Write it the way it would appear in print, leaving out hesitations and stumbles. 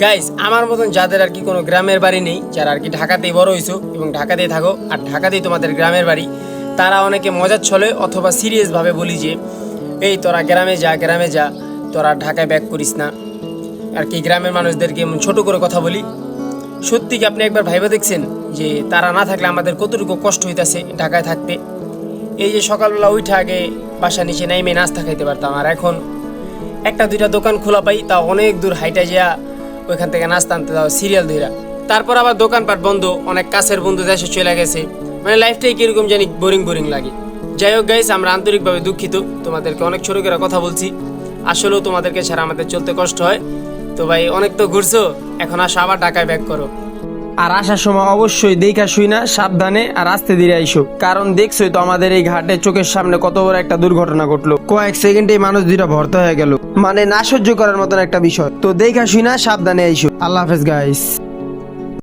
Guys, আমার মতন যাদের আর কি কোনো গ্রামের বাড়ি নেই, যারা আর কি ঢাকাতেই বড় হইছো এবং ঢাকাতেই থাকো আর ঢাকাতেই তোমাদের গ্রামের বাড়ি, তারা অনেকে মজার ছলে অথবা সিরিয়াসভাবে বলি যে এই তোরা গ্রামে যা, তোরা ঢাকায় ব্যাক করিস না। আর কি গ্রামের মানুষদেরকে এমন ছোটো করে কথা বলি। সত্যি কি আপনি একবার ভাইবা দেখছেন যে তারা না থাকলে আমাদের কতটুকু কষ্ট হইতাছে ঢাকায় থাকতে? এই যে সকালবেলা উঠে আগে বাসা নিচে নাইমে নাস্তা খাইতে পারতাম, আর এখন একটা দুইটা দোকান খোলা পাই, তা অনেক দূর হাইটা যা ওইখান থেকে নাস্তা আনতে দাও সিরিয়াল ধইরা। তারপর আবার দোকানপাট বন্ধ, অনেক কাছের বন্ধু দেশে চলে গেছে, মানে লাইফটাই কিরকম জানি বোরিং বোরিং লাগে। যাই হোক গাইস, আমরা আন্তরিকভাবে দুঃখিত, তোমাদেরকে অনেক ছোটো করে কথা বলছি। আসলেও তোমাদেরকে ছাড়া আমাদের চলতে কষ্ট হয়। তো ভাই অনেক তো ঘুরছো, এখন আসো আবার ঢাকায় ব্যাক করো। আর আসার সময় অবশ্যই দেখা শুই না, সাবধানে আর আস্তে ধীরে আইসো, কারণ দেখছোই তো আমাদের এই ঘাটে চোখের সামনে কত বড় একটা দুর্ঘটনা ঘটলো। কয়েক সেকেন্ডে মানুষ দুইটা ভর্তা হয়ে গেল, মানে না সহ্য করার মতন একটা বিষয়। তো দেখা শুই না, সাবধানে আইসো। আল্লাহ হাফেজ গাইস।